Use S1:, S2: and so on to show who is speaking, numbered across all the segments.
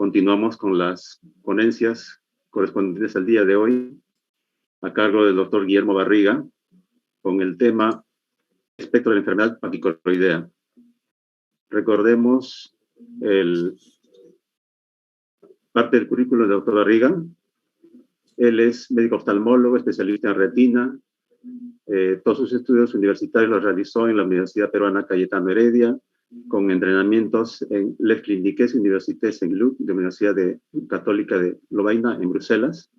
S1: continuamos con las ponencias correspondientes al día de hoy, a cargo del doctor Guillermo Barriga, con el tema espectro de la enfermedad paquicoroidea. Recordemos parte del currículo del doctor Barriga. Él es médico oftalmólogo, especialista en retina. Todos sus estudios universitarios los realizó en la Universidad Peruana Cayetano Heredia, con entrenamientos en Les Cliniques Universités en Leuven, de la Universidad Católica de Lovaina, en Bruselas.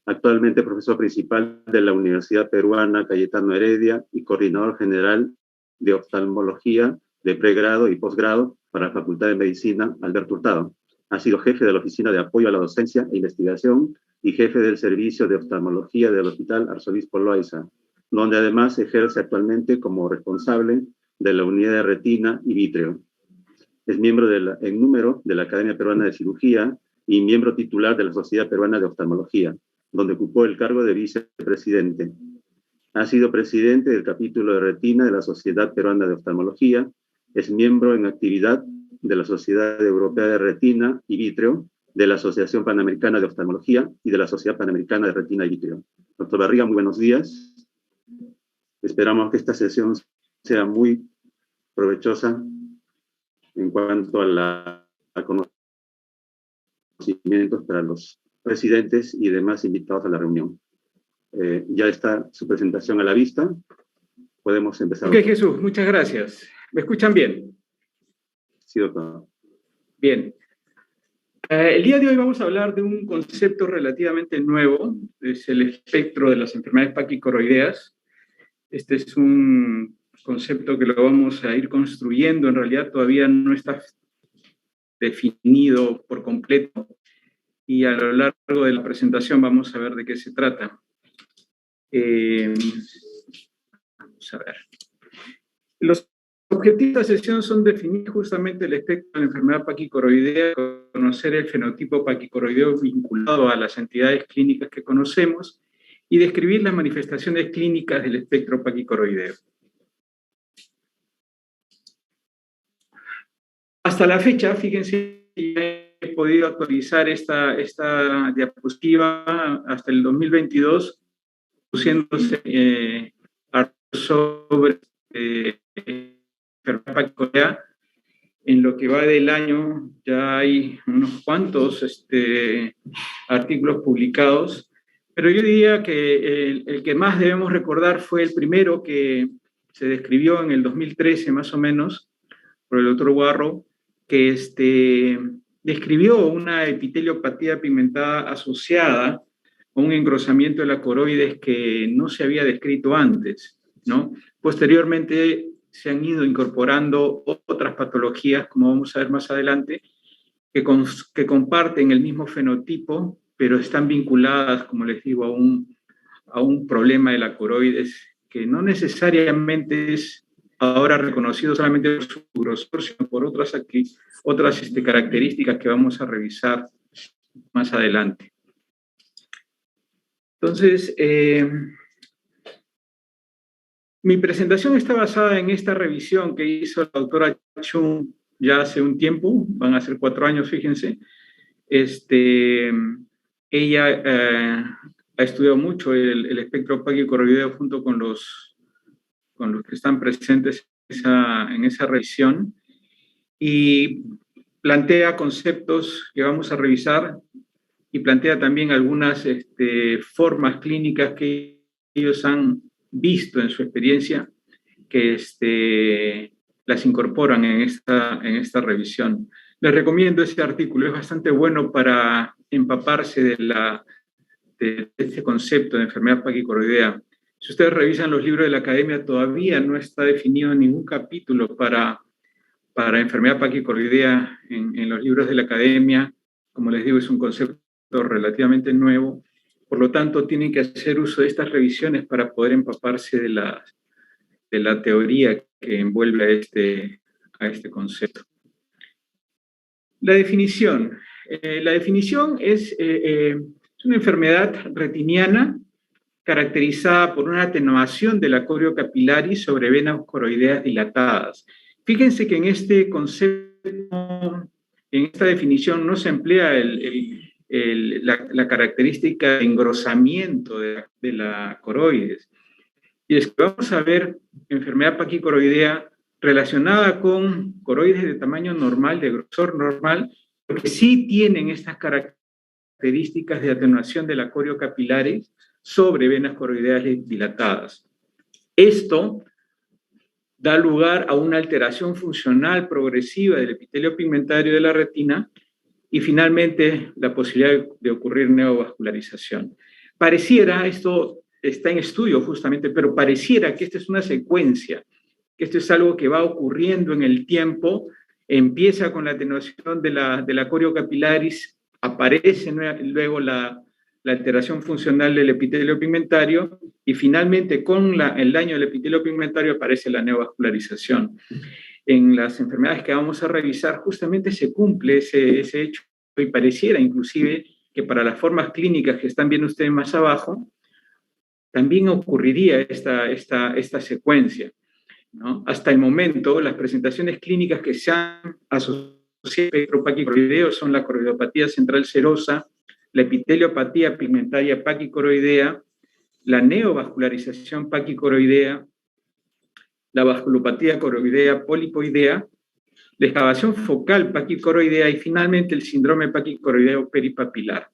S1: Actualmente profesor principal de la Universidad Peruana Cayetano Heredia y coordinador general de oftalmología de pregrado y posgrado para la Facultad de Medicina Alberto Hurtado. Ha sido jefe de la Oficina de Apoyo a la Docencia e Investigación y jefe del Servicio de Oftalmología del Hospital Arzobispo Loaiza, donde además ejerce actualmente como responsable de la Unidad de Retina y Vítreo. Es miembro en número de la Academia Peruana de Cirugía y miembro titular de la Sociedad Peruana de Oftalmología, donde ocupó el cargo de vicepresidente. Ha sido presidente del capítulo de retina de la Sociedad Peruana de Oftalmología, es miembro en actividad de la Sociedad Europea de Retina y Vítreo, de la Asociación Panamericana de Oftalmología y de la Sociedad Panamericana de Retina y Vítreo. Doctor Barriga, muy buenos días. Esperamos que esta sesión sea muy provechosa en cuanto a conocimientos para los presidentes y demás invitados a la reunión. Ya está su presentación a la vista. Podemos empezar.
S2: Ok, Jesús, muchas gracias. ¿Me escuchan bien?
S1: Sí, doctor.
S2: Bien. El día de hoy vamos a hablar de un concepto relativamente nuevo, es el espectro de las enfermedades paquicoroideas. Este es un concepto que lo vamos a ir construyendo, en realidad todavía no está definido por completo y a lo largo de la presentación vamos a ver de qué se trata. Vamos a ver. Los objetivos de esta sesión son definir justamente el espectro de la enfermedad paquicoroidea, conocer el fenotipo paquicoroideo vinculado a las entidades clínicas que conocemos y describir las manifestaciones clínicas del espectro paquicoroideo. Hasta la fecha, fíjense, he podido actualizar esta diapositiva hasta el 2022, produciéndose sobre enfermedad paquicoroidea. En lo que va del año ya hay unos cuantos artículos publicados, pero yo diría que el que más debemos recordar fue el primero que se describió en el 2013 más o menos por el doctor Warrow, que describió una epiteliopatía pigmentada asociada a un engrosamiento de la coroides que no se había descrito antes, ¿no? Posteriormente se han ido incorporando otras patologías, como vamos a ver más adelante, que comparten el mismo fenotipo, pero están vinculadas, como les digo, a un problema de la coroides que no necesariamente es ahora reconocido solamente por su grosor, sino por otras características que vamos a revisar más adelante. Entonces, mi presentación está basada en esta revisión que hizo la doctora Chung ya hace un tiempo, van a ser 4 años, fíjense. Ella ha estudiado mucho el espectro paquicoroideo junto con los que están presentes en esa revisión y plantea conceptos que vamos a revisar y plantea también algunas formas clínicas que ellos han visto en su experiencia que las incorporan en esta revisión. Les recomiendo este artículo, es bastante bueno para empaparse de este concepto de enfermedad paquicoroidea. Si ustedes revisan los libros de la academia, todavía no está definido ningún capítulo para enfermedad paquicoroidea en los libros de la academia. Como les digo, es un concepto relativamente nuevo. Por lo tanto, tienen que hacer uso de estas revisiones para poder empaparse de la teoría que envuelve a este concepto. La definición. La definición es una enfermedad retiniana caracterizada por una atenuación de la corio capilaris sobre venas coroideas dilatadas. Fíjense que en este concepto en esta definición no se emplea la característica de engrosamiento de la coroides. Y es que vamos a ver enfermedad paquicoroidea relacionada con coroides de tamaño normal, de grosor normal, porque sí tienen estas características de atenuación de la coriocapilares sobre venas coroideas dilatadas. Esto da lugar a una alteración funcional progresiva del epitelio pigmentario de la retina y finalmente la posibilidad de ocurrir neovascularización. Pareciera, esto está en estudio justamente, pero pareciera que esta es una secuencia, que esto es algo que va ocurriendo en el tiempo, empieza con la atenuación de la coriocapilaris, aparece luego la alteración funcional del epitelio pigmentario y finalmente con el daño del epitelio pigmentario aparece la neovascularización. En las enfermedades que vamos a revisar justamente se cumple ese hecho y pareciera inclusive que para las formas clínicas que están viendo ustedes más abajo, también ocurriría esta secuencia, ¿no? Hasta el momento, las presentaciones clínicas que se han asociado al espectro paquicoroideo son la coroidopatía central serosa, la epiteliopatía pigmentaria paquicoroidea, la neovascularización paquicoroidea, la vasculopatía coroidea polipoidea, la excavación focal paquicoroidea y finalmente el síndrome paquicoroideo peripapilar.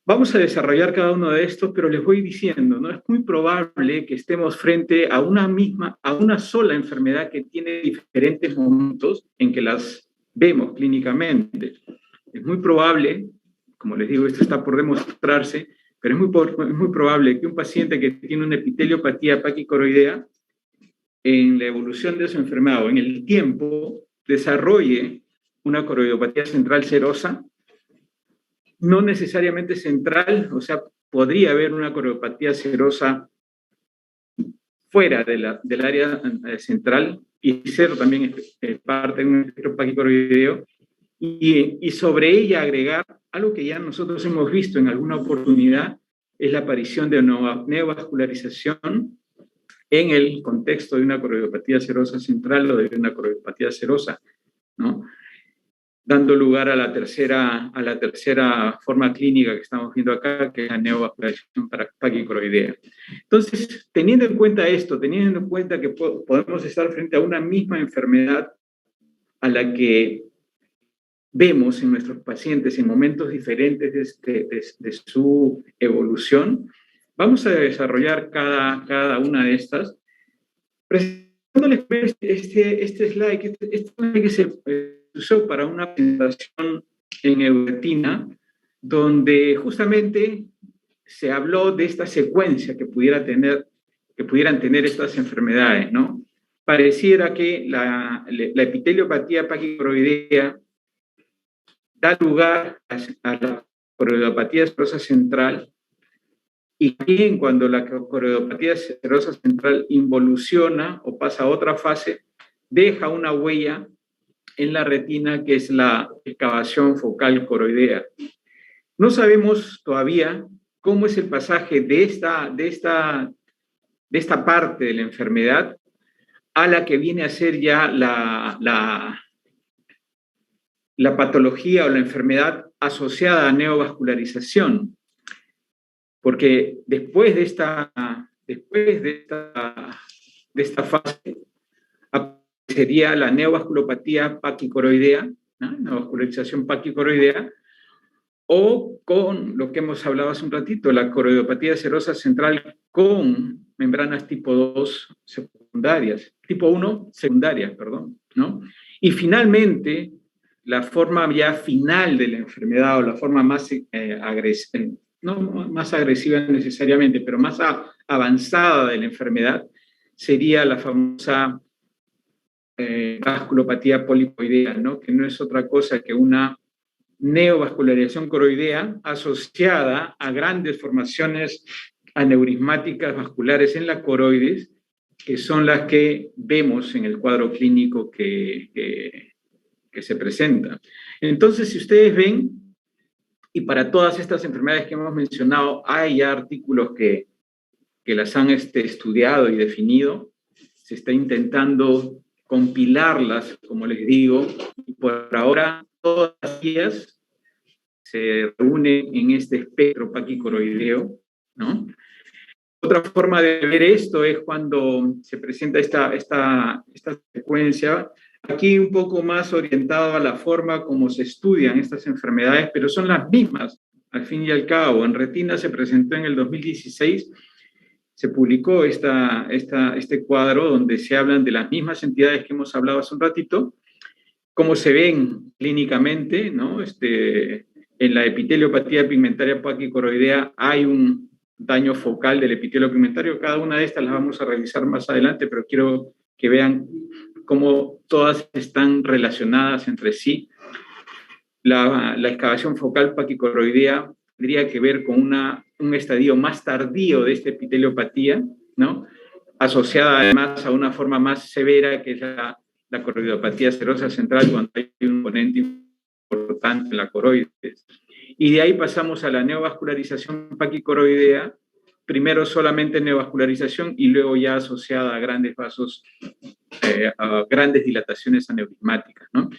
S2: Vamos a desarrollar cada uno de estos, pero les voy diciendo, ¿no? Es muy probable que estemos frente a una sola enfermedad que tiene diferentes momentos en que las vemos clínicamente. Es muy probable, como les digo, esto está por demostrarse, pero es muy probable que un paciente que tiene una epiteliopatía paquicoroidea, en la evolución de su enfermedad o en el tiempo, desarrolle una coroidopatía central serosa, no necesariamente central, o sea, podría haber una coroidopatía serosa fuera del área central y ser también parte de un espectro paquicoroideo, y sobre ella agregar algo que ya nosotros hemos visto en alguna oportunidad, es la aparición de neovascularización en el contexto de una coroidopatía serosa central o de una coroidopatía serosa, ¿no? Dando lugar a la tercera forma clínica que estamos viendo acá, que es la neovascularización paquicoroidea. Entonces, teniendo en cuenta esto, teniendo en cuenta que podemos estar frente a una misma enfermedad a la que vemos en nuestros pacientes en momentos diferentes de su evolución, vamos a desarrollar cada una de estas, presentándoles este slide que se usó para una presentación en Euretina, donde justamente se habló de esta secuencia que pudieran tener estas enfermedades, ¿no? Pareciera que la epiteliopatía paquicoroidea da lugar a la coroidopatía serosa central, y también cuando la coroidopatía serosa central involuciona o pasa a otra fase, deja una huella en la retina que es la excavación focal coroidea. No sabemos todavía cómo es el pasaje de esta parte de la enfermedad a la que viene a ser ya la patología o la enfermedad asociada a neovascularización, porque después de esta fase sería la neovasculopatía paquicoroidea, ¿no? Neovascularización paquicoroidea, o con lo que hemos hablado hace un ratito, la coroidopatía serosa central con membranas tipo 2 secundarias, tipo 1 secundarias, perdón, ¿no? Y finalmente, la forma ya final de la enfermedad o la forma más agresiva, no más agresiva necesariamente, pero más avanzada de la enfermedad, sería la famosa vasculopatía polipoidea, ¿no? Que no es otra cosa que una neovascularización coroidea asociada a grandes formaciones aneurismáticas vasculares en la coroides, que son las que vemos en el cuadro clínico que se presenta. Entonces, si ustedes ven, y para todas estas enfermedades que hemos mencionado, hay ya artículos que las han estudiado y definido, se está intentando compilarlas, como les digo, por ahora todas ellas se reúnen en este espectro paquicoroideo, ¿no? Otra forma de ver esto es cuando se presenta esta secuencia, aquí un poco más orientado a la forma como se estudian estas enfermedades, pero son las mismas, al fin y al cabo. En Retina se presentó en el 2016, se publicó este cuadro donde se hablan de las mismas entidades que hemos hablado hace un ratito, cómo se ven clínicamente, ¿no? En la epiteliopatía pigmentaria paquicoroidea hay un daño focal del epitelio pigmentario. Cada una de estas las vamos a revisar más adelante, pero quiero que vean cómo todas están relacionadas entre sí. La excavación focal paquicoroidea tendría que ver con un estadio más tardío de esta epiteliopatía, ¿no? Asociada además a una forma más severa, que es la coroidopatía serosa central, cuando hay un componente importante en la coroides. Y de ahí pasamos a la neovascularización paquicoroidea, primero solamente neovascularización y luego ya asociada a grandes vasos, a grandes dilataciones aneurismáticas, ¿no?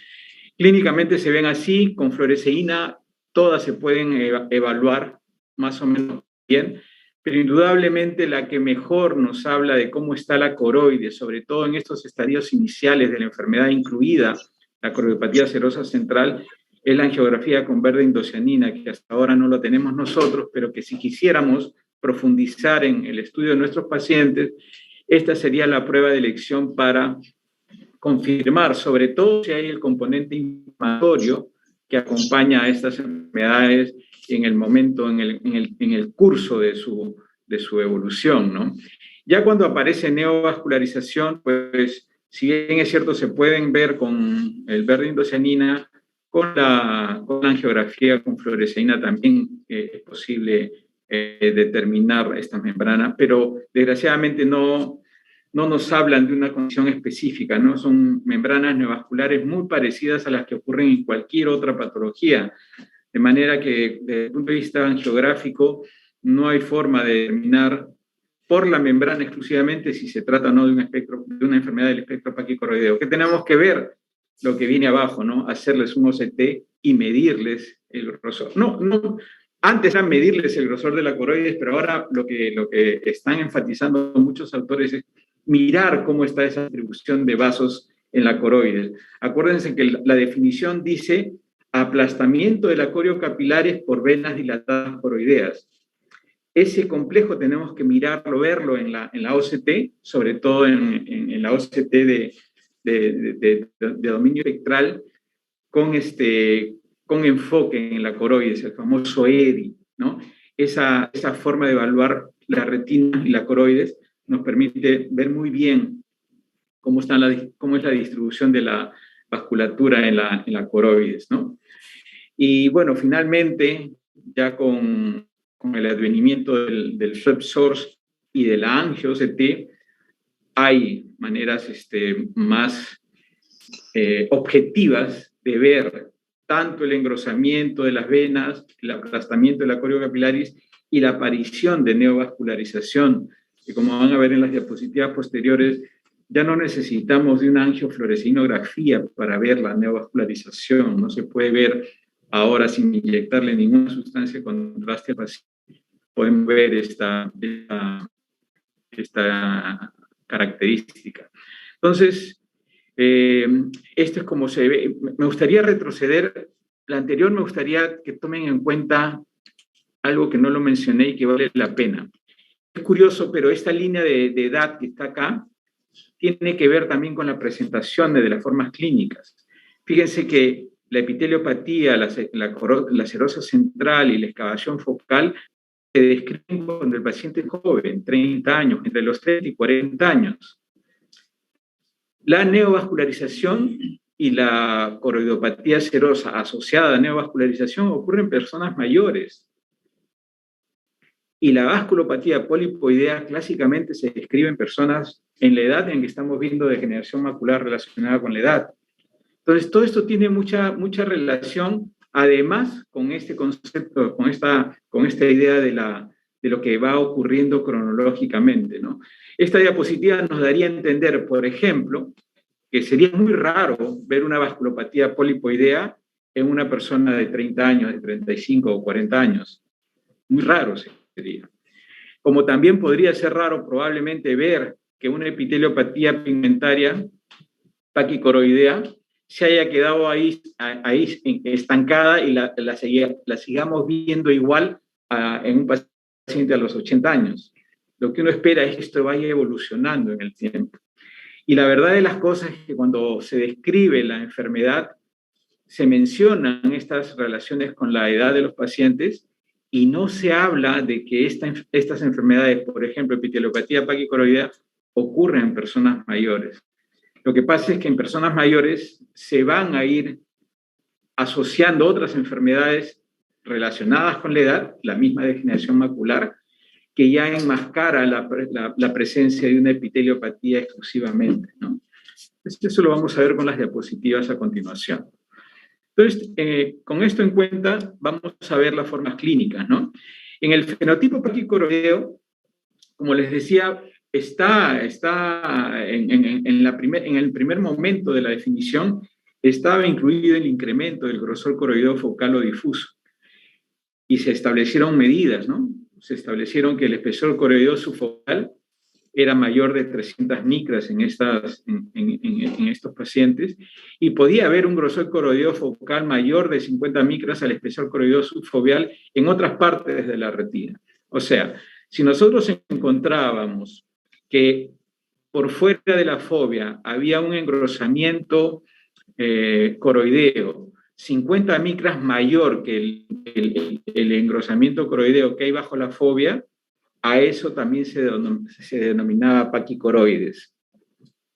S2: Clínicamente se ven así, con fluoresceína, todas se pueden evaluar más o menos bien, pero indudablemente la que mejor nos habla de cómo está la coroides, sobre todo en estos estadios iniciales de la enfermedad, incluida la coroidopatía serosa central, es la angiografía con verde indocianina, que hasta ahora no lo tenemos nosotros, pero que si quisiéramos profundizar en el estudio de nuestros pacientes, esta sería la prueba de elección para confirmar, sobre todo si hay el componente inflamatorio que acompaña a estas enfermedades en el momento, en el curso de su evolución, ¿no? Ya cuando aparece neovascularización, pues, si bien es cierto, se pueden ver con el verde indocianina, con la angiografía con fluoresceína también es posible determinar esta membrana, pero desgraciadamente no nos hablan de una condición específica, ¿no? Son membranas neovasculares muy parecidas a las que ocurren en cualquier otra patología, de manera que desde el punto de vista angiográfico no hay forma de determinar por la membrana exclusivamente si se trata o no de una enfermedad del espectro paquicoroideo. ¿Qué tenemos que ver? Lo que viene abajo, ¿no? Hacerles un OCT y medirles el grosor. Antes era medirles el grosor de la coroides, pero ahora lo que están enfatizando muchos autores es mirar cómo está esa distribución de vasos en la coroides. Acuérdense que la definición dice aplastamiento de la coriocapilares por venas dilatadas coroideas. Ese complejo tenemos que mirarlo, verlo en la OCT, sobre todo en la OCT de dominio espectral, con enfoque en la coroides, el famoso EDI, ¿no? Esa forma de evaluar la retina y la coroides nos permite ver muy bien cómo es la distribución de la vasculatura en la coroides, ¿no? Y bueno, finalmente, ya con el advenimiento del SwepSource y de la angio-OCT, hay maneras más objetivas de ver tanto el engrosamiento de las venas, el aplastamiento de la coriocapilaris y la aparición de neovascularización, que como van a ver en las diapositivas posteriores, ya no necesitamos de una angiofluorescinografía para ver la neovascularización, no se puede ver ahora sin inyectarle ninguna sustancia de contraste al paciente. Pueden ver esta característica. Entonces, esto es como se ve. Me gustaría retroceder. La anterior me gustaría que tomen en cuenta algo que no lo mencioné y que vale la pena. Es curioso, pero esta línea de edad que está acá tiene que ver también con la presentación de las formas clínicas. Fíjense que la epiteliopatía, la serosa central y la excavación focal se describen cuando el paciente es joven, 30 años, entre los 30 y 40 años. La neovascularización y la coroidopatía serosa asociada a neovascularización ocurre en personas mayores. Y la vasculopatía polipoidea clásicamente se describe en personas en la edad en que estamos viendo degeneración macular relacionada con la edad. Entonces, todo esto tiene mucha relación, además, con este concepto, con esta idea de lo que va ocurriendo cronológicamente, ¿no? Esta diapositiva nos daría a entender, por ejemplo, que sería muy raro ver una vasculopatía polipoidea en una persona de 30 años, de 35 o 40 años. Muy raro sería. Como también podría ser raro probablemente ver que una epiteliopatía pigmentaria paquicoroidea se haya quedado ahí estancada y la sigamos viendo igual en un paciente a los 80 años. Lo que uno espera es que esto vaya evolucionando en el tiempo. Y la verdad de las cosas es que cuando se describe la enfermedad, se mencionan estas relaciones con la edad de los pacientes y no se habla de que estas enfermedades, por ejemplo, epiteliopatía paquicoroidea, ocurren en personas mayores. Lo que pasa es que en personas mayores se van a ir asociando otras enfermedades relacionadas con la edad, la misma degeneración macular, que ya enmascara la presencia de una epiteliopatía exclusivamente, ¿no? Eso lo vamos a ver con las diapositivas a continuación. Entonces, con esto en cuenta, vamos a ver las formas clínicas, ¿no? En el fenotipo paquicoroideo, como les decía, está en el primer momento de la definición, estaba incluido el incremento del grosor coroideo focal o difuso. Y se establecieron medidas, ¿no? Se establecieron que el espesor coroideo subfocal era mayor de 300 micras en estos pacientes y podía haber un grosor coroideo focal mayor de 50 micras al espesor coroideo subfoveal en otras partes de la retina. O sea, si nosotros encontrábamos que por fuera de la fovea había un engrosamiento coroideo 50 micras mayor que el engrosamiento coroideo que hay bajo la fovea, a eso también se denominaba paquicoroides.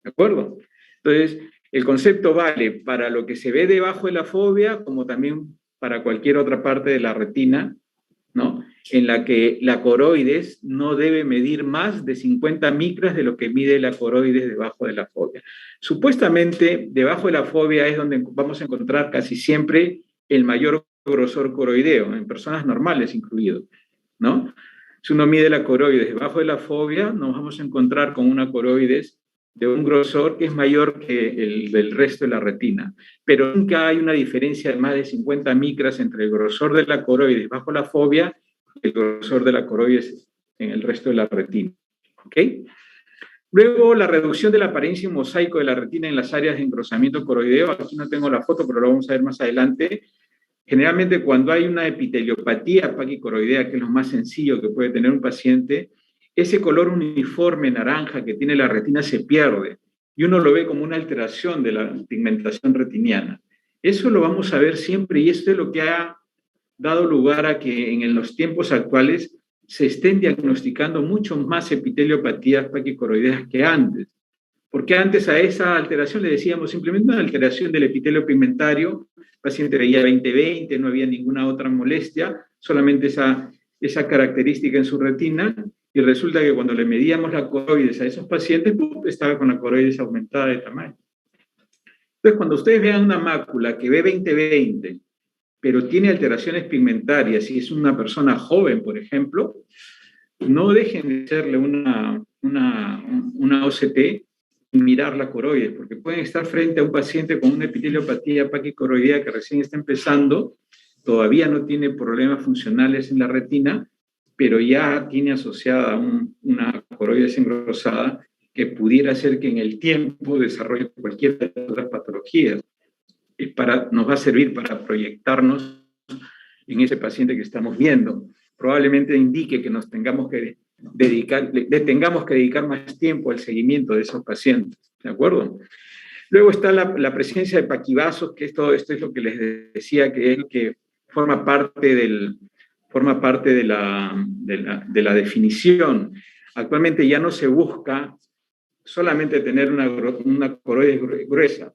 S2: ¿De acuerdo? Entonces, el concepto vale para lo que se ve debajo de la fovea, como también para cualquier otra parte de la retina, ¿no? En la que la coroides no debe medir más de 50 micras de lo que mide la coroides debajo de la fovea. Supuestamente, debajo de la fovea es donde vamos a encontrar casi siempre el mayor grosor coroideo, en personas normales incluido, ¿no? Si uno mide la coroides debajo de la fovea, nos vamos a encontrar con una coroides de un grosor que es mayor que el del resto de la retina. Pero nunca hay una diferencia de más de 50 micras entre el grosor de la coroides bajo la fovea y el grosor de la coroides en el resto de la retina. ¿Ok? Luego, la reducción de la apariencia en mosaico de la retina en las áreas de engrosamiento coroideo. Aquí no tengo la foto, pero lo vamos a ver más adelante. Generalmente, cuando hay una epiteliopatía paquicoroidea, que es lo más sencillo que puede tener un paciente, ese color uniforme naranja que tiene la retina se pierde y uno lo ve como una alteración de la pigmentación retiniana. Eso lo vamos a ver siempre y esto es lo que ha dado lugar a que en los tiempos actuales se estén diagnosticando mucho más epiteliopatías paquicoroideas que antes. Porque antes a esa alteración le decíamos simplemente una alteración del epitelio pigmentario, el paciente veía 20/20, no había ninguna otra molestia, solamente esa característica en su retina, y resulta que cuando le medíamos la coroides a esos pacientes, estaba con la coroides aumentada de tamaño. Entonces, cuando ustedes vean una mácula que ve 20/20, pero tiene alteraciones pigmentarias y es una persona joven, por ejemplo, no dejen de hacerle una OCT y mirar la coroides, porque pueden estar frente a un paciente con una epiteliopatía paquicoroidea que recién está empezando, todavía no tiene problemas funcionales en la retina, pero ya tiene asociada una coroides engrosada que pudiera ser que en el tiempo desarrolle cualquier de las otras patologías. Nos va a servir para proyectarnos en ese paciente que estamos viendo. Probablemente indique que nos tengamos que dedicar más tiempo al seguimiento de esos pacientes, ¿de acuerdo? Luego está la presencia de paquivasos, que esto es lo que les decía, que es lo que forma parte de la definición. Actualmente ya no se busca solamente tener una coroides gruesa.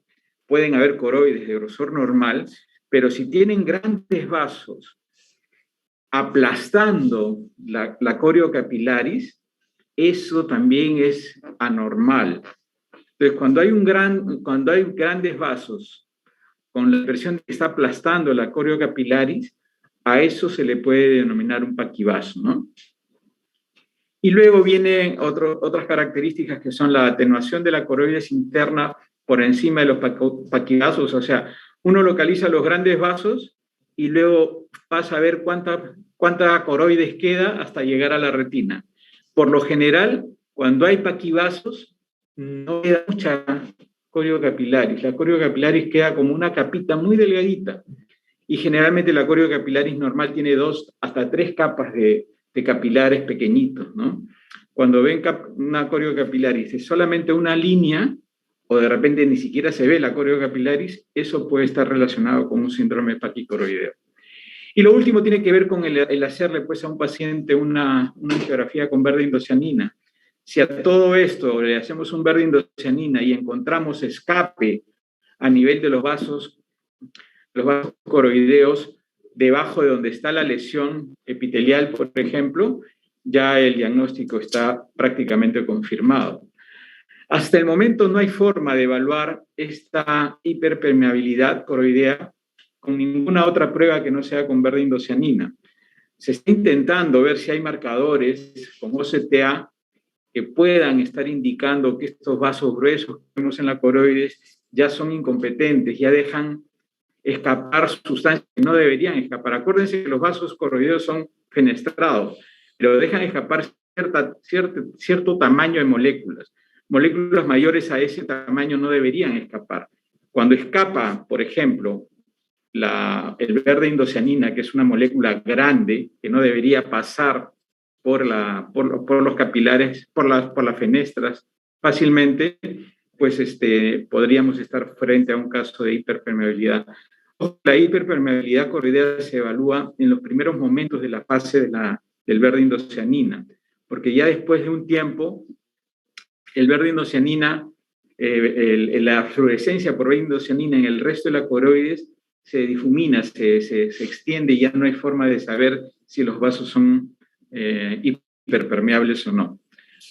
S2: Pueden haber coroides de grosor normal, pero si tienen grandes vasos aplastando la coriocapilaris, eso también es anormal. Entonces, cuando hay grandes vasos con la expresión que está aplastando la coriocapilaris, a eso se le puede denominar un paquivaso, ¿no? Y luego vienen otras características que son la atenuación de la coroides interna por encima de los paquivasos, o sea, uno localiza los grandes vasos y luego pasa a ver cuánta coroides queda hasta llegar a la retina. Por lo general, cuando hay paquivasos, no queda mucha corio capilaris. La corio capilaris queda como una capita muy delgadita. Y generalmente la corio capilaris normal tiene 2 hasta 3 capas de capilares pequeñitos, ¿no? Cuando ven una corio capilaris es solamente una línea, o de repente ni siquiera se ve la corio capilaris, eso puede estar relacionado con un síndrome paquicoroideo. Y lo último tiene que ver con el hacerle pues, a un paciente una angiografía con verde indocianina. Si a todo esto le hacemos un verde indocianina y encontramos escape a nivel de los vasos coroideos, debajo de donde está la lesión epitelial, por ejemplo, ya el diagnóstico está prácticamente confirmado. Hasta el momento no hay forma de evaluar esta hiperpermeabilidad coroidea con ninguna otra prueba que no sea con verde indocianina. Se está intentando ver si hay marcadores como OCTA que puedan estar indicando que estos vasos gruesos que vemos en la coroides ya son incompetentes, ya dejan escapar sustancias que no deberían escapar. Acuérdense que los vasos coroideos son fenestrados, pero dejan escapar cierto tamaño de moléculas. Moléculas mayores a ese tamaño no deberían escapar. Cuando escapa, por ejemplo, el verde indocianina, que es una molécula grande, que no debería pasar por los capilares, por las fenestras fácilmente, pues podríamos estar frente a un caso de hiperpermeabilidad. La hiperpermeabilidad coroidea se evalúa en los primeros momentos de la fase del verde indocianina, porque ya después de un tiempo, el verde indocianina, la fluorescencia por verde indocianina en el resto de la coroides se difumina, se extiende y ya no hay forma de saber si los vasos son hiperpermeables o no.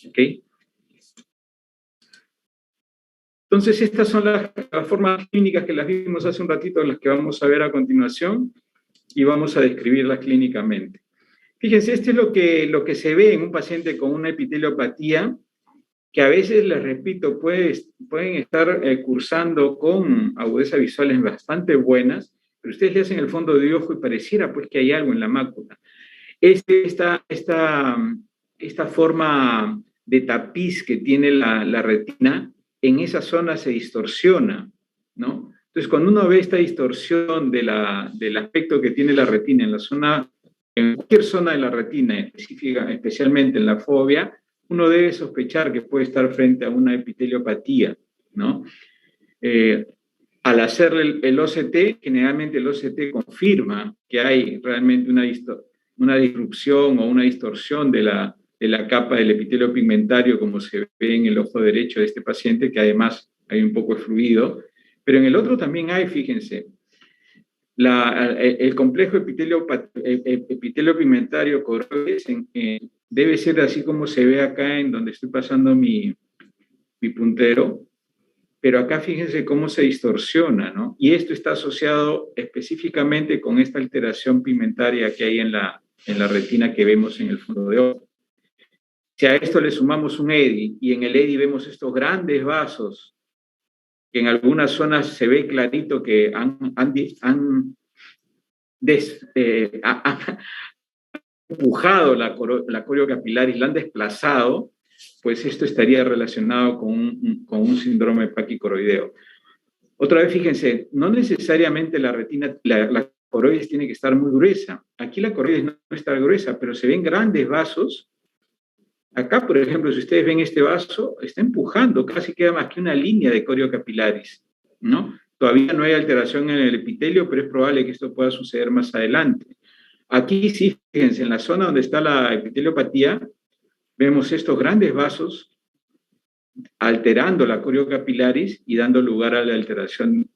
S2: ¿Okay? Entonces, estas son las formas clínicas que las vimos hace un ratito, las que vamos a ver a continuación, y vamos a describirlas clínicamente. Fíjense, esto es lo que se ve en un paciente con una epiteliopatía, que a veces, les repito, pueden estar cursando con agudezas visuales bastante buenas, pero ustedes le hacen el fondo de ojo y pareciera pues que hay algo en la mácula. Esta forma de tapiz que tiene la retina, en esa zona se distorsiona, ¿no? Entonces, cuando uno ve esta distorsión del aspecto que tiene la retina en cualquier zona de la retina, especialmente en la fovea, uno debe sospechar que puede estar frente a una epiteliopatía, ¿no? Al hacer el OCT, generalmente el OCT confirma que hay realmente una disrupción o una distorsión de la capa del epitelio pigmentario, como se ve en el ojo derecho de este paciente, que además hay un poco de fluido, pero en el otro también hay, fíjense, el complejo epitelio pigmentario coroides debe ser así como se ve acá en donde estoy pasando mi puntero, pero acá fíjense cómo se distorsiona, ¿no? Y esto está asociado específicamente con esta alteración pigmentaria que hay en la retina que vemos en el fondo de ojo. Si a esto le sumamos un EDI, y en el EDI vemos estos grandes vasos, que en algunas zonas se ve clarito que han empujado la corio capilaris, la han desplazado, pues esto estaría relacionado con un síndrome paquicoroideo. Otra vez, fíjense, no necesariamente la retina, la coroides tiene que estar muy gruesa. Aquí la coroides no está gruesa, pero se ven grandes vasos. Acá, por ejemplo, si ustedes ven este vaso, está empujando, casi queda más que una línea de corio capilaris, ¿no? Todavía no hay alteración en el epitelio, pero es probable que esto pueda suceder más adelante. Aquí sí, fíjense, en la zona donde está la epiteliopatía, vemos estos grandes vasos alterando la corio capilaris y dando lugar a la alteración,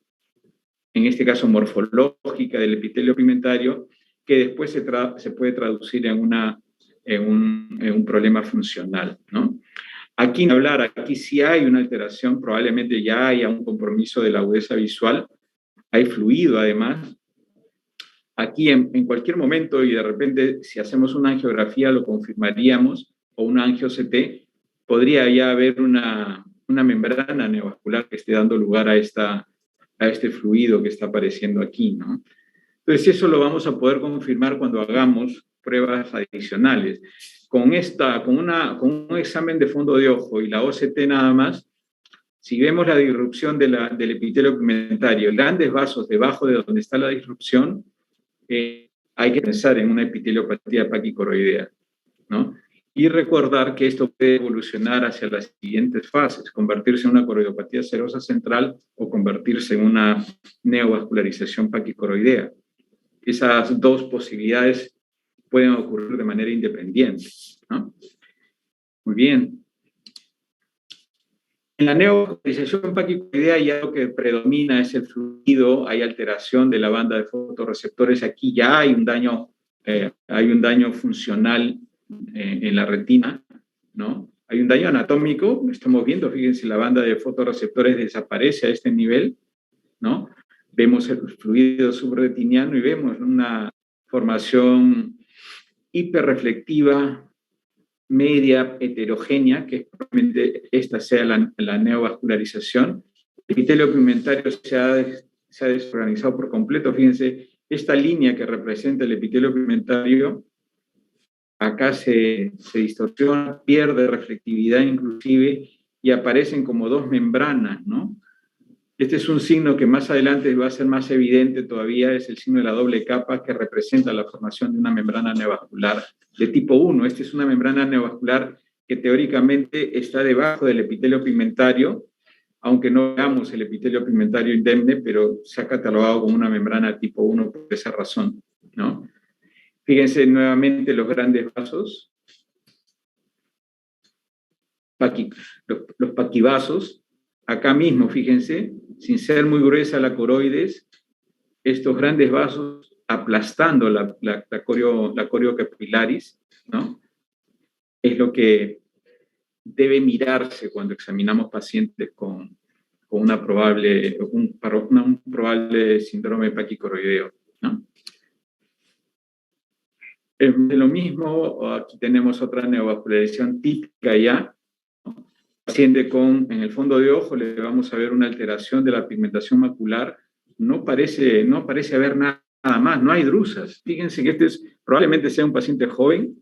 S2: en este caso morfológica del epitelio pigmentario, que después se puede traducir en un problema funcional, ¿no? Aquí sí hay una alteración, probablemente ya haya un compromiso de la agudeza visual, hay fluido además. Aquí en cualquier momento, y de repente si hacemos una angiografía lo confirmaríamos, o una angio-CT, podría ya haber una una membrana neovascular que esté dando lugar a este fluido que está apareciendo aquí, ¿no? Entonces, eso lo vamos a poder confirmar cuando hagamos pruebas adicionales. Con un examen de fondo de ojo y la OCT nada más, si vemos la disrupción del epitelio pigmentario, grandes vasos debajo de donde está la disrupción, hay que pensar en una epiteliopatía paquicoroidea, ¿no? Y recordar que esto puede evolucionar hacia las siguientes fases, convertirse en una coroidopatía serosa central o convertirse en una neovascularización paquicoroidea. Esas dos posibilidades pueden ocurrir de manera independiente, ¿no? Muy bien. En la neovascularización paquicoroidea ya lo que predomina es el fluido, hay alteración de la banda de fotorreceptores, aquí ya hay un daño funcional en la retina, ¿no? Hay un daño anatómico, estamos viendo, fíjense, la banda de fotorreceptores desaparece a este nivel, ¿no? Vemos el fluido subretiniano y vemos una formación hiperreflectiva, media heterogénea, que probablemente esta sea la neovascularización. El epitelio pigmentario se ha desorganizado por completo. Fíjense, esta línea que representa el epitelio pigmentario, acá se distorsiona, pierde reflectividad inclusive, y aparecen como dos membranas, ¿no? Este es un signo que más adelante va a ser más evidente todavía, es el signo de la doble capa que representa la formación de una membrana neovascular de tipo 1. Esta es una membrana neovascular que teóricamente está debajo del epitelio pigmentario, aunque no veamos el epitelio pigmentario indemne, pero se ha catalogado como una membrana tipo 1 por esa razón, ¿no? Fíjense nuevamente los grandes vasos, los paquivasos. Acá mismo, fíjense, sin ser muy gruesa la coroides, estos grandes vasos aplastando la coriocapilaris, ¿no? Es lo que debe mirarse cuando examinamos pacientes con un probable síndrome paquicoroideo, ¿no? Es lo mismo, aquí tenemos otra neovascularización típica ya, ¿no? Paciente en el fondo de ojo le vamos a ver una alteración de la pigmentación macular, no parece haber nada más, no hay drusas. Fíjense que probablemente sea un paciente joven,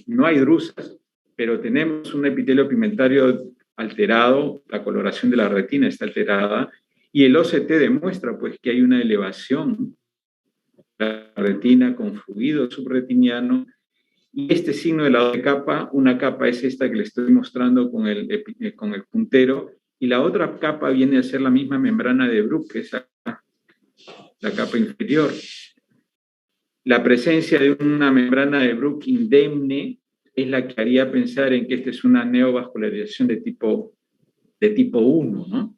S2: no hay drusas, pero tenemos un epitelio pigmentario alterado, la coloración de la retina está alterada, y el OCT demuestra pues que hay una elevación de la retina con fluido subretiniano. Y este signo de la doble capa, una capa es esta que le estoy mostrando con el puntero, y la otra capa viene a ser la misma membrana de Bruch, que es la capa inferior. La presencia de una membrana de Bruch indemne es la que haría pensar en que esta es una neovascularización de tipo 1, ¿no?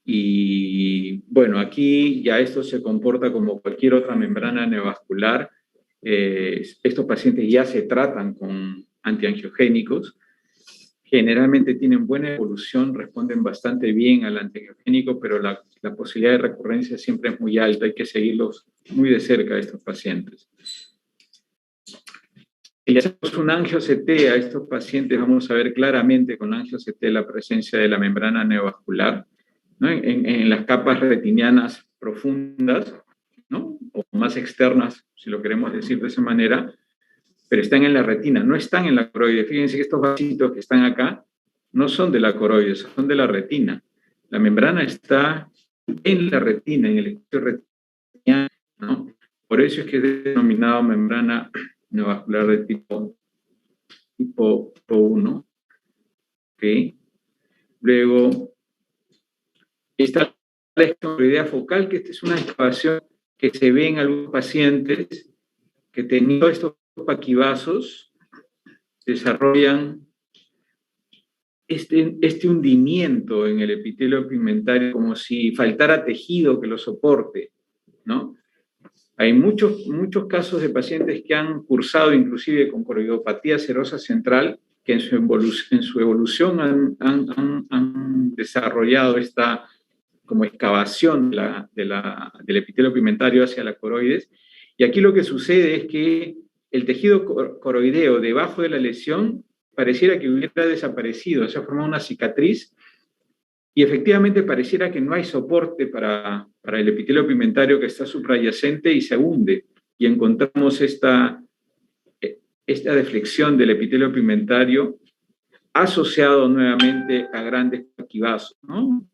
S2: Y bueno, aquí ya esto se comporta como cualquier otra membrana neovascular. Estos pacientes ya se tratan con antiangiogénicos, generalmente tienen buena evolución, responden bastante bien al antiangiogénico, pero la posibilidad de recurrencia siempre es muy alta, hay que seguirlos muy de cerca a estos pacientes. Si le hacemos un angio-CT a estos pacientes, vamos a ver claramente con angio-CT la presencia de la membrana neovascular, ¿no? En las capas retinianas profundas, ¿no? O más externas, si lo queremos decir de esa manera, pero están en la retina, no están en la coroide. Fíjense que estos vasitos que están acá no son de la coroide, son de la retina. La membrana está en la retina, en el epitelio retiniano, ¿no? Por eso es que es denominado membrana neovascular de tipo 1. ¿Okay? Luego, está la excoriidea focal, que esta es una excavación que se ve en algunos pacientes que teniendo estos paquivasos desarrollan este hundimiento en el epitelio pigmentario como si faltara tejido que lo soporte, ¿no? Hay muchos casos de pacientes que han cursado inclusive con coroidopatía serosa central que en su evolución han desarrollado esta como excavación del epitelio pigmentario hacia la coroides. Y aquí lo que sucede es que el tejido coroideo debajo de la lesión pareciera que hubiera desaparecido, se ha formado una cicatriz y efectivamente pareciera que no hay soporte para el epitelio pigmentario que está suprayacente y se hunde. Y encontramos esta deflexión del epitelio pigmentario asociado nuevamente a grandes paquibazos, ¿no?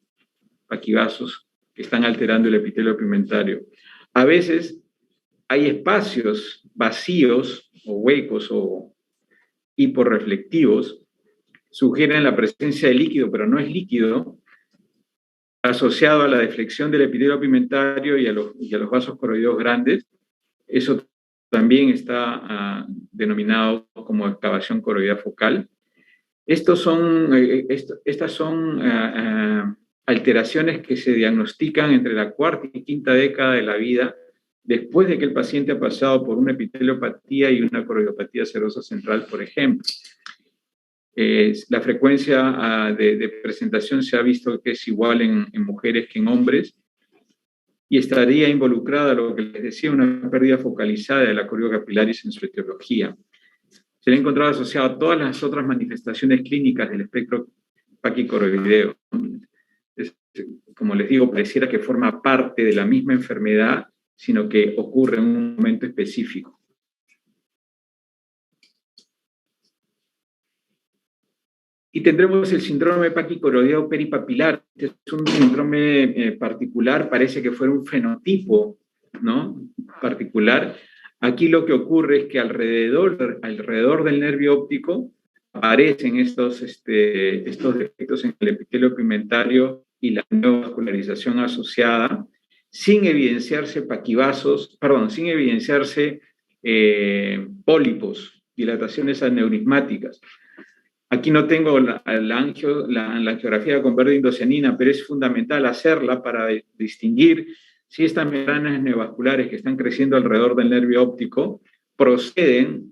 S2: Paquibazos que están alterando el epitelio pigmentario. A veces hay espacios vacíos o huecos o hiporreflectivos, sugieren la presencia de líquido, pero no es líquido, asociado a la deflexión del epitelio pigmentario y a los vasos coroideos grandes. Eso también está denominado como excavación coroidea focal. Estas son alteraciones que se diagnostican entre la cuarta y quinta década de la vida, después de que el paciente ha pasado por una epiteliopatía y una coroidopatía serosa central, por ejemplo. La frecuencia de presentación se ha visto que es igual en mujeres que en hombres, y estaría involucrada, lo que les decía, una pérdida focalizada de la corio capilaris en su etiología. Se le ha encontrado asociado a todas las otras manifestaciones clínicas del espectro paquicoroideo. Como les digo, pareciera que forma parte de la misma enfermedad, sino que ocurre en un momento específico. Y tendremos el síndrome paquicoroideo peripapilar. Este es un síndrome particular, parece que fuera un fenotipo, ¿no? Particular. Aquí lo que ocurre es que alrededor del nervio óptico aparecen estos defectos en el epitelio pigmentario y la neovascularización asociada, sin evidenciarse sin evidenciarse pólipos, dilataciones aneurismáticas. Aquí no tengo la angiografía con verde indocianina, pero es fundamental hacerla para distinguir si estas membranas neovasculares que están creciendo alrededor del nervio óptico procede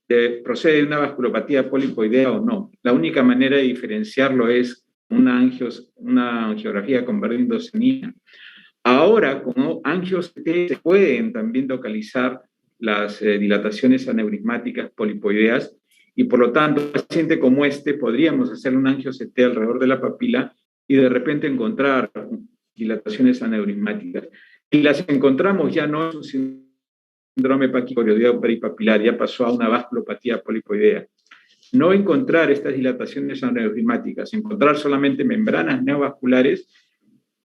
S2: de una vasculopatía polipoidea o no. La única manera de diferenciarlo es una angiografía con verde indocianina. Ahora, con angio-CT se pueden también localizar las dilataciones aneurismáticas polipoideas, y por lo tanto, un paciente como este podríamos hacer un angio-CT alrededor de la papila y de repente encontrar dilataciones aneurismáticas. Y las encontramos, ya no es un síndrome paquicoroideo peripapilar, ya pasó a una vasculopatía polipoidea. No encontrar estas dilataciones aneurismáticas, encontrar solamente membranas neovasculares,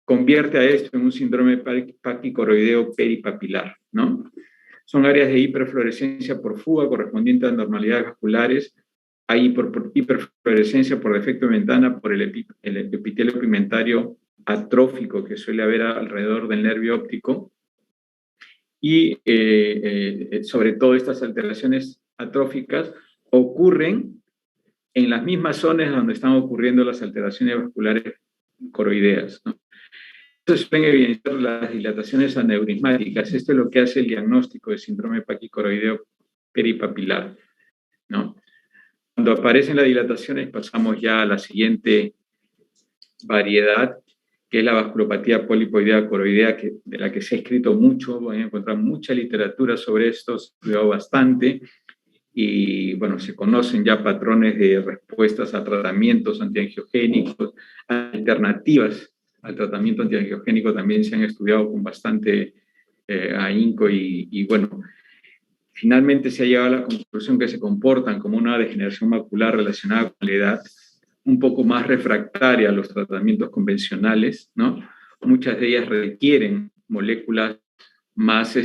S2: convierte a esto en un síndrome paquicoroideo peripapilar, ¿no? Son áreas de hiperfluorescencia por fuga correspondiente a anormalidades vasculares. Hay hiperfluorescencia por defecto de ventana por el epitelio pigmentario atrófico que suele haber alrededor del nervio óptico. Y sobre todo estas alteraciones atróficas ocurren en las mismas zonas donde están ocurriendo las alteraciones vasculares coroideas, ¿no? Se pueden evidenciar las dilataciones aneurismáticas. Esto es lo que hace el diagnóstico de síndrome paquicoroideo peripapilar, ¿no? Cuando aparecen las dilataciones pasamos ya a la siguiente variedad, que es la vasculopatía polipoidea coroidea, de la que se ha escrito mucho. Van a encontrar mucha literatura sobre esto, se ha estudiado bastante, y bueno, se conocen ya patrones de respuestas a tratamientos antiangiogénicos, alternativas al tratamiento antiangiogénico también se han estudiado con bastante ahínco y bueno, finalmente se ha llegado a la conclusión que se comportan como una degeneración macular relacionada con la edad, un poco más refractaria a los tratamientos convencionales, ¿no? Muchas de ellas requieren moléculas más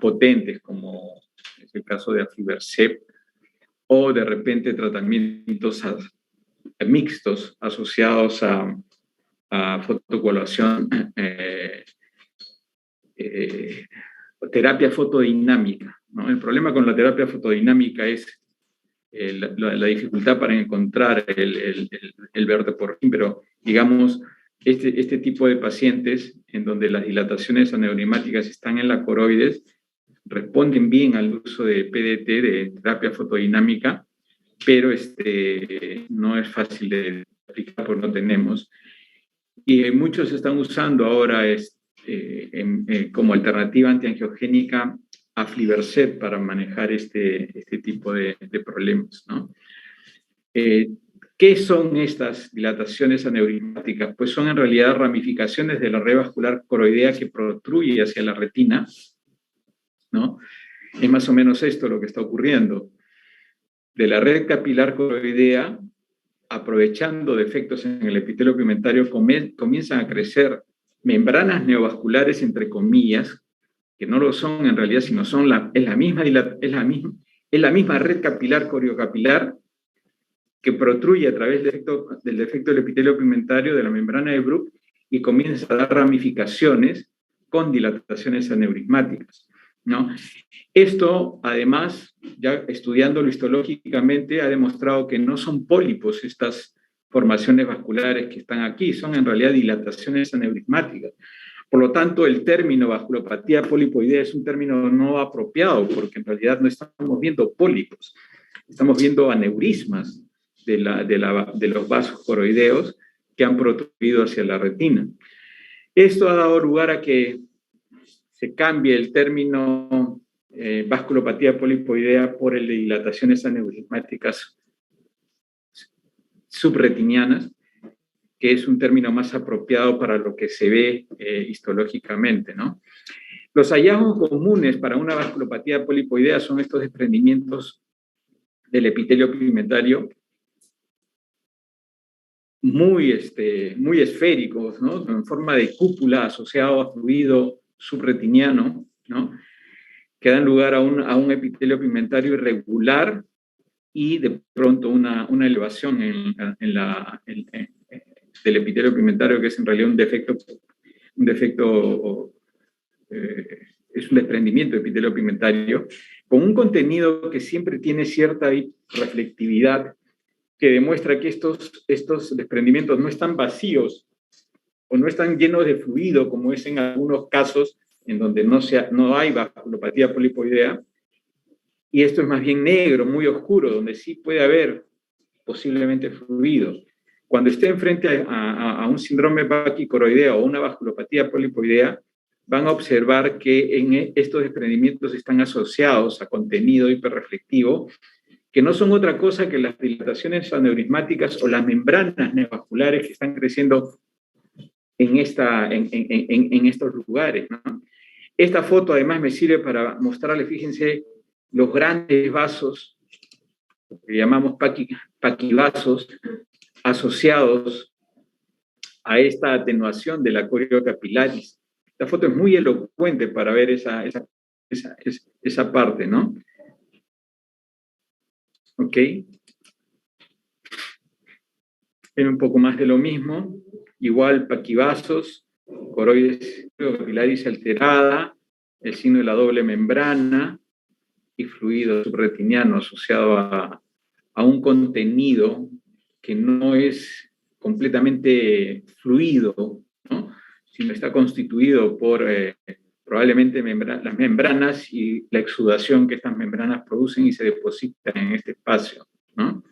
S2: potentes, como es el caso de aflibercept, o de repente tratamientos mixtos asociados a fotocoagulación, terapia fotodinámica, ¿no? El problema con la terapia fotodinámica es la dificultad para encontrar el verde porfín, pero digamos, este tipo de pacientes en donde las dilataciones aneurismáticas están en la coroides responden bien al uso de PDT, de terapia fotodinámica, pero no es fácil de aplicar porque no tenemos. Y muchos están usando ahora como alternativa antiangiogénica aflibercept para manejar este tipo de problemas, ¿no? ¿Qué son estas dilataciones aneurismáticas? Pues son en realidad ramificaciones de la red vascular coroidea que protruye hacia la retina, ¿no? Es más o menos esto lo que está ocurriendo. De la red capilar coroidea, aprovechando defectos en el epitelio pigmentario, comienzan a crecer membranas neovasculares, entre comillas, que no lo son en realidad, sino es la misma red capilar coriocapilar que protruye a través del defecto del epitelio pigmentario de la membrana de Bruch y comienza a dar ramificaciones con dilataciones aneurismáticas, ¿no? Esto, además, ya estudiándolo histológicamente, ha demostrado que no son pólipos estas formaciones vasculares que están aquí, son en realidad dilataciones aneurismáticas. Por lo tanto, el término vasculopatía polipoidea es un término no apropiado, porque en realidad no estamos viendo pólipos, estamos viendo aneurismas de los vasos coroideos que han protruido hacia la retina. Esto ha dado lugar a que se cambie el término vasculopatía polipoidea por el de dilataciones aneurismáticas subretinianas, que es un término más apropiado para lo que se ve histológicamente, ¿no? Los hallazgos comunes para una vasculopatía polipoidea son estos desprendimientos del epitelio pigmentario muy esféricos, ¿no? En forma de cúpula asociado a fluido subretiniano, ¿no? Que dan lugar a un epitelio pigmentario irregular y de pronto una elevación del epitelio pigmentario, que es en realidad es un desprendimiento de epitelio pigmentario, con un contenido que siempre tiene cierta reflectividad, que demuestra que estos desprendimientos no están vacíos o no están llenos de fluido, como es en algunos casos en donde no hay vasculopatía polipoidea, y esto es más bien negro, muy oscuro, donde sí puede haber posiblemente fluido. Cuando esté enfrente a un síndrome vaquicoroidea o una vasculopatía polipoidea, van a observar que estos desprendimientos están asociados a contenido hiperreflectivo, que no son otra cosa que las dilataciones aneurismáticas o las membranas neovasculares que están creciendo en estos lugares, ¿no? Esta foto además me sirve para mostrarles, fíjense, los grandes vasos, que llamamos paquivasos, asociados a esta atenuación de la coriocapilaris. Esta foto es muy elocuente para ver esa parte, ¿no? ¿Ok? Ven un poco más de lo mismo. Igual paquivasos, coroides capilaris alterada, el signo de la doble membrana y fluido subretiniano asociado a un contenido que no es completamente fluido, ¿no? Sino está constituido por probablemente las membranas y la exudación que estas membranas producen y se depositan en este espacio, ¿no?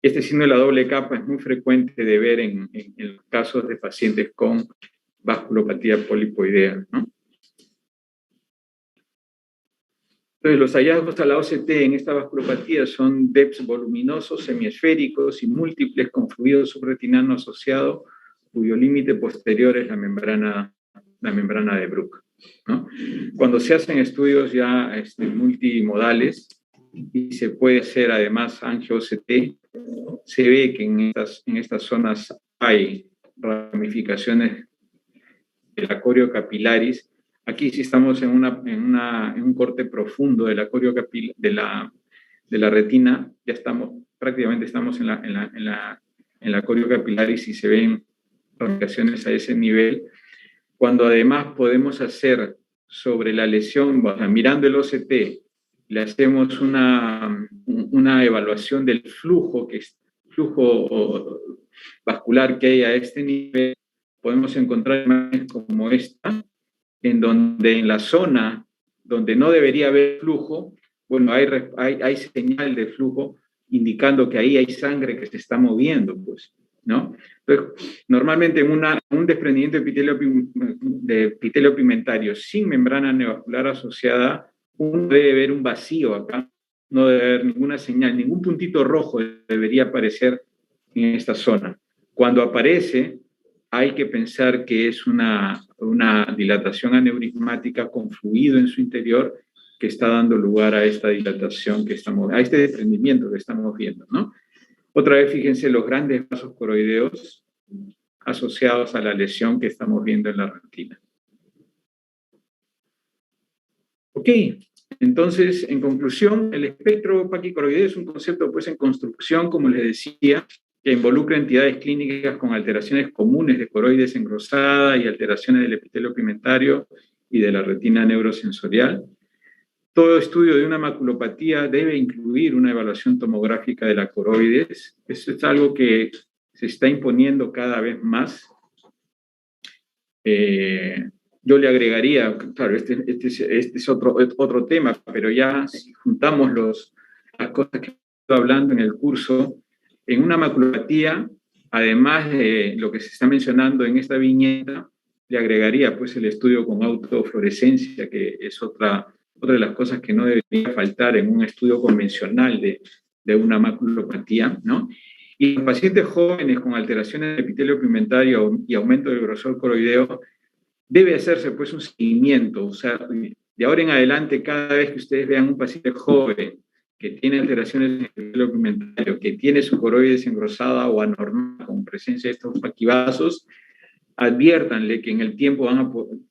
S2: Este signo de la doble capa es muy frecuente de ver en los casos de pacientes con vasculopatía polipoidea, ¿no? Entonces, los hallazgos a la OCT en esta vasculopatía son DEPs voluminosos, semiesféricos y múltiples con fluido subretinano asociado, cuyo límite posterior es la membrana de Bruch, ¿no? Cuando se hacen estudios ya multimodales y se puede hacer además angio-OCT, se ve que en estas zonas hay ramificaciones de la coriocapilaris. Aquí sí estamos en un corte profundo de la de la retina, ya prácticamente estamos en la coriocapilaris y se ven ramificaciones a ese nivel, cuando además podemos hacer sobre la lesión, o sea, mirando el OCT, le hacemos una evaluación del flujo vascular que hay a este nivel, podemos encontrar imágenes como esta, en donde en la zona donde no debería haber flujo, bueno, hay señal de flujo indicando que ahí hay sangre que se está moviendo, pues, ¿no? Entonces, normalmente en un desprendimiento de epitelio pigmentario sin membrana neovascular asociada, uno debe ver un vacío acá, no debe haber ninguna señal, ningún puntito rojo debería aparecer en esta zona. Cuando aparece, hay que pensar que es una dilatación aneurismática con fluido en su interior que está dando lugar a esta dilatación que estamos, a este desprendimiento que estamos viendo, ¿no? Otra vez, fíjense los grandes vasos coroideos asociados a la lesión que estamos viendo en la retina. Ok, entonces, en conclusión, el espectro paquicoroideo es un concepto pues en construcción, como les decía, que involucra entidades clínicas con alteraciones comunes de coroides engrosada y alteraciones del epitelio pigmentario y de la retina neurosensorial. Todo estudio de una maculopatía debe incluir una evaluación tomográfica de la coroides. Eso es algo que se está imponiendo cada vez más. Yo le agregaría, claro, este es otro tema, pero ya si juntamos las cosas que estoy hablando en el curso, en una maculopatía, además de lo que se está mencionando en esta viñeta, le agregaría pues el estudio con autofluorescencia, que es otra de las cosas que no debería faltar en un estudio convencional de una maculopatía, ¿no? Y los pacientes jóvenes con alteraciones del epitelio pigmentario y aumento del grosor coroideo, debe hacerse pues un seguimiento. O sea, de ahora en adelante, cada vez que ustedes vean un paciente joven que tiene alteraciones en el epitelio pigmentario, que tiene su coroides engrosada o anormal con presencia de estos paquivasos, adviértanle que en el tiempo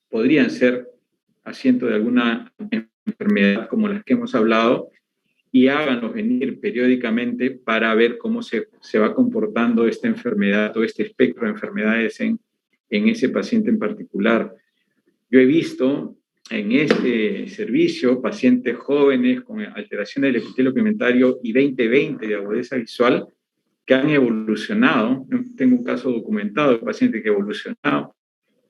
S2: podrían ser asiento de alguna enfermedad como las que hemos hablado, y háganlos venir periódicamente para ver cómo se va comportando esta enfermedad o este espectro de enfermedades en ese paciente en particular. Yo he visto en este servicio pacientes jóvenes con alteraciones del epitelio pigmentario y 20/20 de agudeza visual que han evolucionado. Tengo un caso documentado de un paciente que ha evolucionado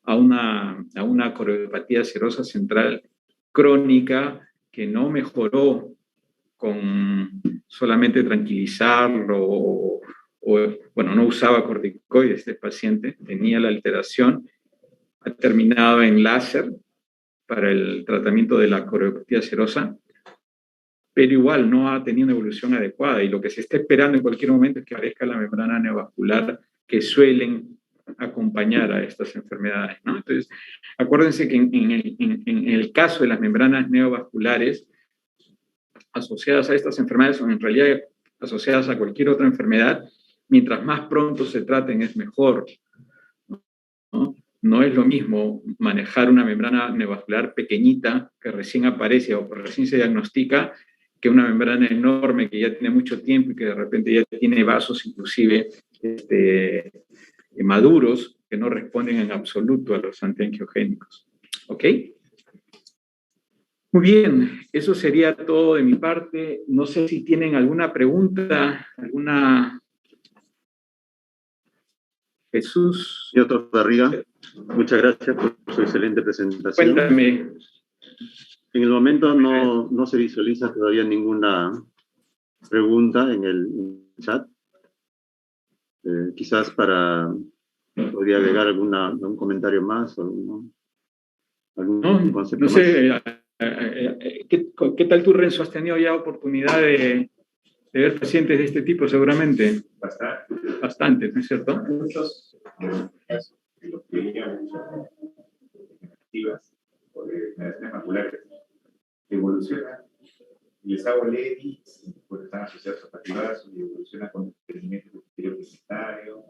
S2: a una coroidopatía serosa central crónica que no mejoró con solamente tranquilizarlo o bueno, no usaba corticoides este paciente, tenía la alteración, ha terminado en láser para el tratamiento de la coroidopatía serosa, pero igual no ha tenido una evolución adecuada y lo que se está esperando en cualquier momento es que aparezca la membrana neovascular que suelen acompañar a estas enfermedades, ¿no? Entonces, acuérdense que en el caso de las membranas neovasculares asociadas a estas enfermedades o en realidad asociadas a cualquier otra enfermedad, mientras más pronto se traten es mejor, ¿no? No es lo mismo manejar una membrana neovascular pequeñita que recién aparece o recién se diagnostica que una membrana enorme que ya tiene mucho tiempo y que de repente ya tiene vasos inclusive maduros que no responden en absoluto a los antiangiogénicos. ¿Ok? Muy bien, eso sería todo de mi parte. No sé si tienen alguna pregunta, alguna... Jesús.
S1: Y otro Barriga, muchas gracias por su excelente presentación.
S2: Cuéntame.
S1: En el momento no se visualiza todavía ninguna pregunta en el chat. Quizás podría agregar algún comentario más o algún concepto
S2: no sé,
S1: más.
S2: ¿Qué tal tú, Renzo? ¿Has tenido ya oportunidad de ver pacientes de este tipo seguramente? Bastante, ¿no es cierto?
S3: Muchos casos de los que veíamos activas o de enfermedades maculares evolucionan, les hago LEDI porque están asociados a paquivasos y evolucionan con desprendimiento del epitelio pigmentario.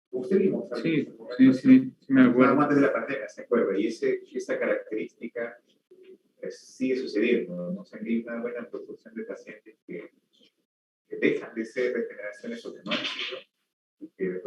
S3: Usted mismo,
S2: sí, me acuerdo.
S3: Antes de la pandemia, ¿se acuerda? Y esa característica sigue sucediendo, ¿no? O sea, hay una buena proporción de pacientes que dejan de ser degeneraciones o que no han sido, y que